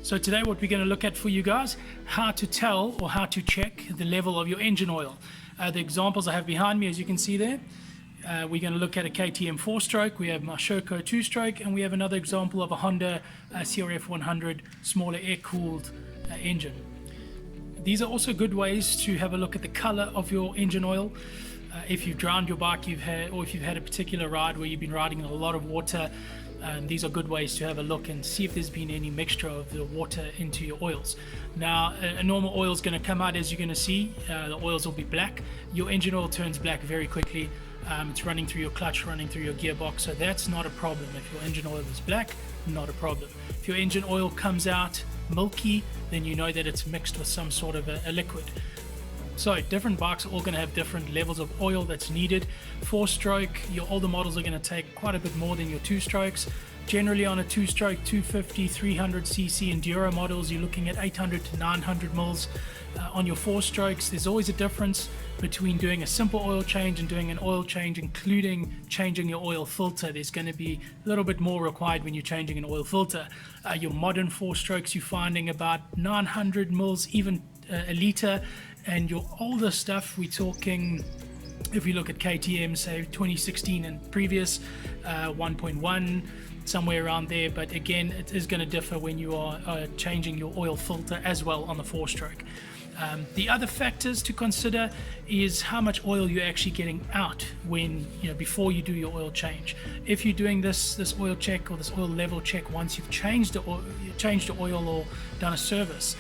So today what we're going to look at for you guys, how to tell or how to check the level of your engine oil. The examples I have behind me, as you can see there, we're going to look at a KTM 4-stroke, we have my Sherco 2-stroke, and we have another example of a Honda CRF 100 smaller air-cooled engine. These are also good ways to have a look at the color of your engine oil. If you've drowned your bike, or if you've had a particular ride where you've been riding in a lot of water, these are good ways to have a look and see if there's been any mixture of the water into your oils. Now, a normal oil is going to come out, as you're going to see, the oils will be black. Your engine oil turns black very quickly. It's running through your clutch, running through your gearbox, so that's not a problem. If your engine oil is black, not a problem. If your engine oil comes out milky, then you know that it's mixed with some sort of a liquid. So different bikes are all going to have different levels of oil that's needed. 4-stroke, your older models are going to take quite a bit more than your 2-strokes. Generally on a 2-stroke, 250, 300cc enduro models, you're looking at 800 to 900 mils. On your 4-strokes, there's always a difference between doing a simple oil change and doing an oil change, including changing your oil filter. There's going to be a little bit more required when you're changing an oil filter. Your modern 4-strokes, you're finding about 900 mils, even a liter. And your older stuff, we're talking, if you look at KTM, say 2016 and previous, 1.1, somewhere around there. But again, it is going to differ when you are changing your oil filter as well on the 4-stroke. The other factors to consider is how much oil you're actually getting out when, before you do your oil change. If you're doing this oil check or this oil level check once you've changed the oil or done a service,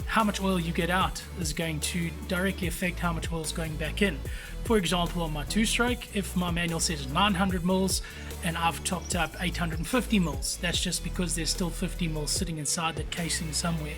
how much oil you get out is going to directly affect how much oil is going back in. For example, on my 2-stroke, if my manual says 900 mils and I've topped up 850 mils, that's just because there's still 50 mils sitting inside the casing somewhere.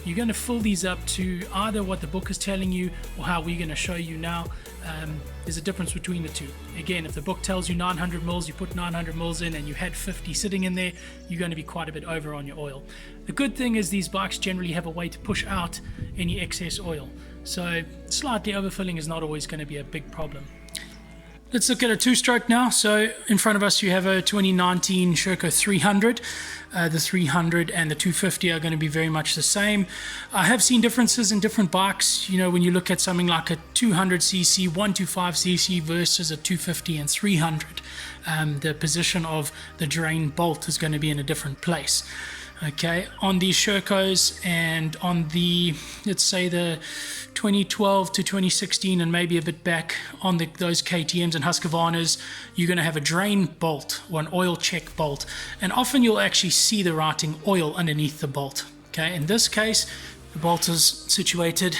You're going to fill these up to either what the book is telling you or how we're going to show you now. There's a difference between the two. Again, if the book tells you 900 mils, you put 900 mils in and you had 50 sitting in there, you're going to be quite a bit over on your oil. The good thing is these bikes generally have a way to push out any excess oil. So slightly overfilling is not always going to be a big problem. Let's look at a 2-stroke now. So in front of us you have a 2019 Sherco 300. The 300 and the 250 are going to be very much the same. I have seen differences in different bikes. When you look at something like a 200cc, 125cc versus a 250 and 300, the position of the drain bolt is going to be in a different place. Okay, on these Shercos and on the, let's say the 2012 to 2016 and maybe a bit back on those KTMs and Husqvarnas, you're going to have a drain bolt or an oil check bolt, and often you'll actually see the writing oil underneath the bolt. Okay, in this case the bolt is situated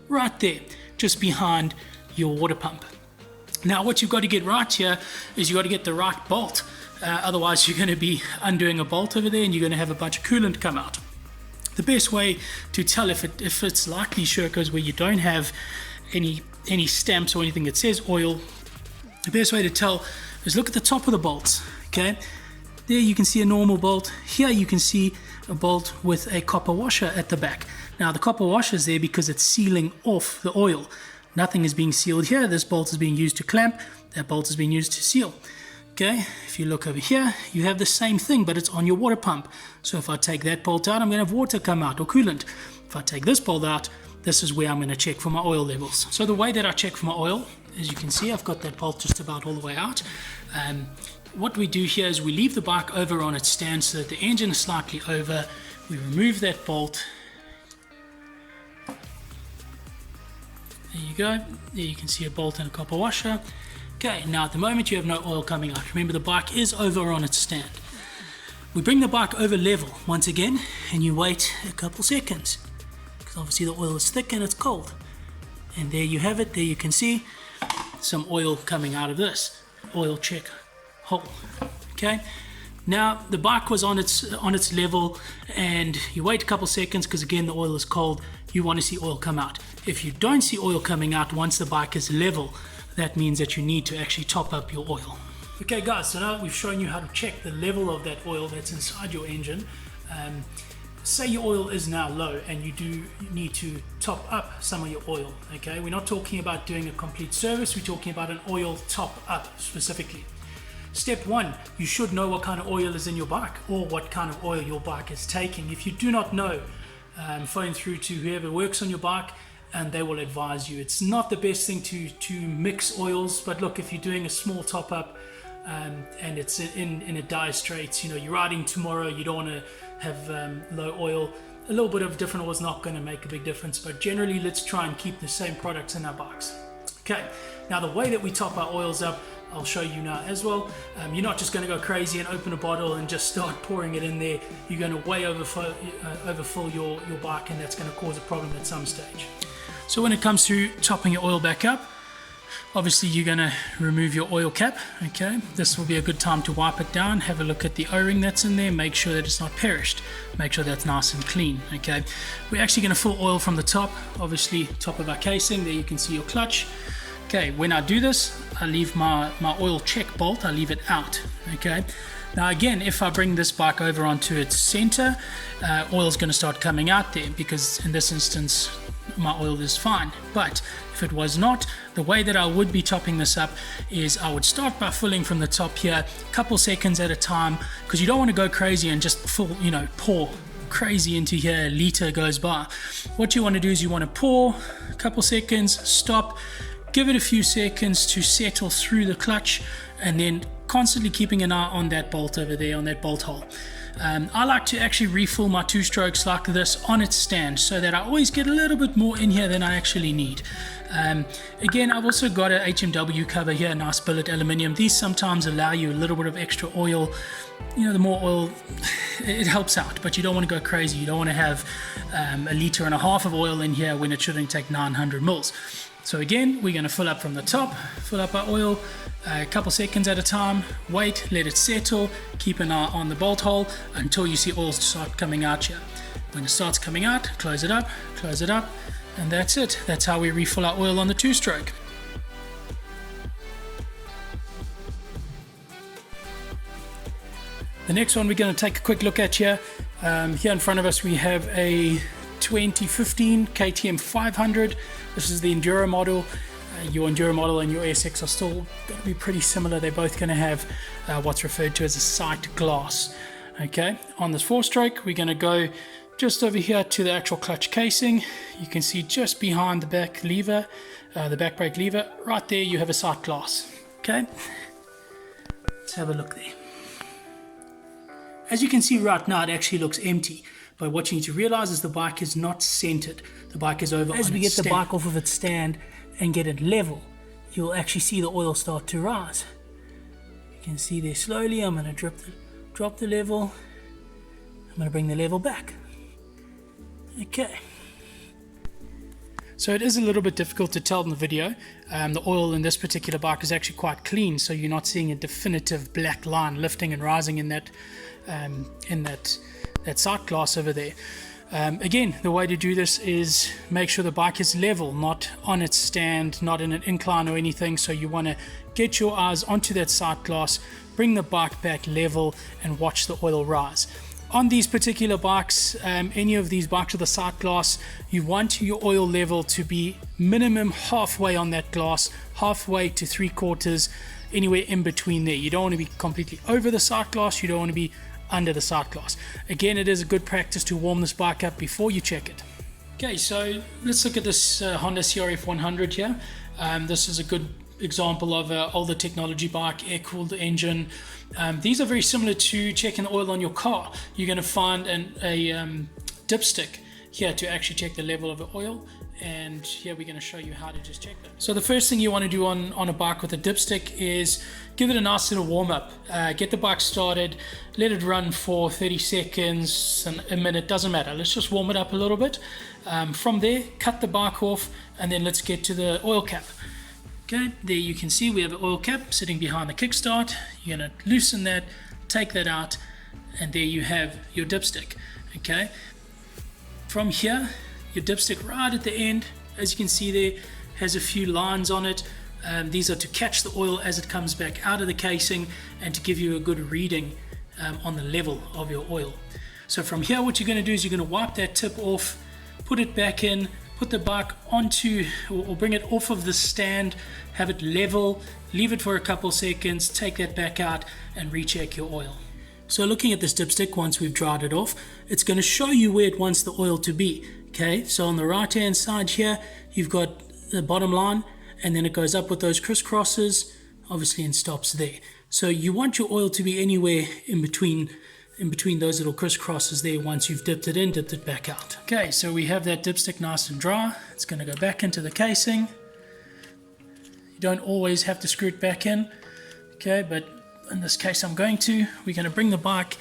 right there, just behind your water pump. Now what you've got to get right here is you've got to get the right bolt. Otherwise you're going to be undoing a bolt over there and you're going to have a bunch of coolant come out. The best way to tell if it's like these Shercos where you don't have any stamps or anything that says oil, the best way to tell is look at the top of the bolts. Okay, there you can see a normal bolt. Here you can see a bolt with a copper washer at the back. Now the copper washer is there because it's sealing off the oil. Nothing is being sealed here. This bolt is being used to clamp, that bolt is being used to seal. Okay, if you look over here, you have the same thing, but it's on your water pump. So if I take that bolt out, I'm going to have water come out or coolant. If I take this bolt out, this is where I'm going to check for my oil levels. So the way that I check for my oil, as you can see, I've got that bolt just about all the way out. What we do here is we leave the bike over on its stand so that the engine is slightly over. We remove that bolt. There you go. There you can see a bolt and a copper washer. Okay, now at the moment you have no oil coming out. Remember, the bike is over on its stand. We bring the bike over level once again and you wait a couple seconds because obviously the oil is thick and it's cold. And there you have it. There you can see some oil coming out of this oil check hole. Okay, now the bike was on its level and you wait a couple seconds because again the oil is cold. You want to see oil come out. If you don't see oil coming out once the bike is level, that means that you need to actually top up your oil. Okay guys, so now we've shown you how to check the level of that oil that's inside your engine. Say your oil is now low and you do need to top up some of your oil. Okay, we're not talking about doing a complete service, we're talking about an oil top up specifically. step one, you should know what kind of oil is in your bike or what kind of oil your bike is taking. If you do not know, phone through to whoever works on your bike and they will advise you. It's not the best thing to mix oils, but look, if you're doing a small top up and it's in a dire straits, you know, you're riding tomorrow, you don't want to have low oil, a little bit of different oil is not going to make a big difference, but generally let's try and keep the same products in our bikes. Okay, now the way that we top our oils up, I'll show you now as well. You're not just going to go crazy and open a bottle and just start pouring it in there. You're going to way overfill your bike, and that's going to cause a problem at some stage. So when it comes to topping your oil back up, obviously you're going to remove your oil cap. Okay, this will be a good time to wipe it down, have a look at the O-ring that's in there, make sure that it's not perished, make sure that's nice and clean. Okay, we're actually going to fill oil from the top, obviously top of our casing. There you can see your clutch. Okay, when I do this, I leave my oil check bolt, I leave it out. Okay, now again, if I bring this bike over onto its center, oil is going to start coming out there, because in this instance my oil is fine. But if it was not, the way that I would be topping this up is I would start by filling from the top here, a couple seconds at a time, because you don't want to go crazy and just full, you know, pour crazy into here, a liter goes by. What you want to do is you want to pour a couple seconds, stop, give it a few seconds to settle through the clutch, and then constantly keeping an eye on that bolt over there, on that bolt hole. I like to actually refill my two strokes like this on its stand, so that I always get a little bit more in here than I actually need. Again, I've also got a HMW cover here, nice billet aluminium. These sometimes allow you a little bit of extra oil. You know, the more oil, it helps out, but you don't want to go crazy. You don't want to have 1.5 liters of oil in here when it should only take 900 mils. So again, we're going to fill up from the top, fill up our oil, a couple seconds at a time, wait, let it settle, keep an eye on the bolt hole until you see oil start coming out here. When it starts coming out, close it up, and that's it. That's how we refill our oil on the two-stroke. The next one we're going to take a quick look at here. Here in front of us we have a 2015 KTM 500. This is the Enduro model. Your Enduro model and your SX are still going to be pretty similar. They're both going to have what's referred to as a sight glass. Okay, on this 4-stroke we're going to go just over here to the actual clutch casing. You can see just behind the back lever, the back brake lever, right there you have a sight glass. Okay, let's have a look there. As you can see right now, it actually looks empty. But what you need to realize is the bike is not centered. The bike is over on its stand. As we get the bike off of its stand and get it level, you'll actually see the oil start to rise. You can see there slowly. I'm going to drop the level. I'm going to bring the level back. Okay. So it is a little bit difficult to tell in the video. The oil in this particular bike is actually quite clean, so you're not seeing a definitive black line lifting and rising in that sight glass over there. Again, the way to do this is make sure the bike is level, not on its stand, not in an incline or anything. So you want to get your eyes onto that sight glass, bring the bike back level, and watch the oil rise. On these particular bikes, any of these bikes with a sight glass, you want your oil level to be minimum halfway on that glass, halfway to 3/4, anywhere in between there. You don't want to be completely over the sight glass, you don't want to be under the sight glass. Again, it is a good practice to warm this bike up before you check it. Okay, so let's look at this Honda CRF 100 here. This is a good example of an older technology bike, air-cooled engine. These are very similar to checking the oil on your car. You're going to find a dipstick here to actually check the level of the oil, and here we're going to show you how to just check that. So the first thing you want to do on a bike with a dipstick is give it a nice little warm up. Get the bike started, let it run for 30 seconds, a minute, doesn't matter. Let's just warm it up a little bit. From there, cut the bike off, and then let's get to the oil cap. Okay, there you can see we have an oil cap sitting behind the kickstart. You're going to loosen that, take that out, and there you have your dipstick. Okay, from here, your dipstick right at the end, as you can see there, has a few lines on it. These are to catch the oil as it comes back out of the casing and to give you a good reading on the level of your oil. So from here, what you're going to do is you're going to wipe that tip off, put it back in, put the bike onto, or bring it off of the stand, have it level, leave it for a couple seconds, take that back out and recheck your oil. So looking at this dipstick, once we've dried it off, it's going to show you where it wants the oil to be. Okay, so on the right hand side here, you've got the bottom line, and then it goes up with those crisscrosses, obviously, and stops there. So you want your oil to be anywhere in between those little crisscrosses there. Once you've dipped it in, dipped it back out. Okay, so we have that dipstick nice and dry. It's going to go back into the casing. You don't always have to screw it back in, okay, but in this case I'm going to. We're going to bring the bike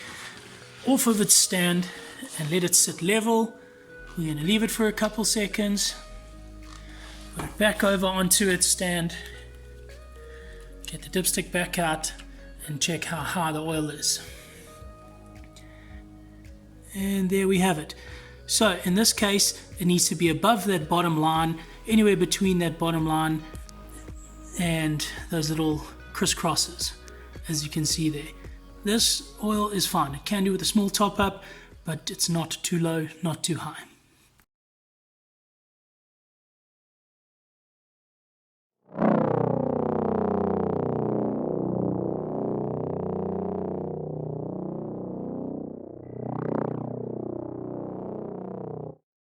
off of its stand and let it sit level. We're going to leave it for a couple seconds, put it back over onto its stand, get the dipstick back out and check how high the oil is. And there we have it. So in this case, it needs to be above that bottom line, anywhere between that bottom line and those little crisscrosses, as you can see there. This oil is fine. It can do with a small top up, but it's not too low, not too high.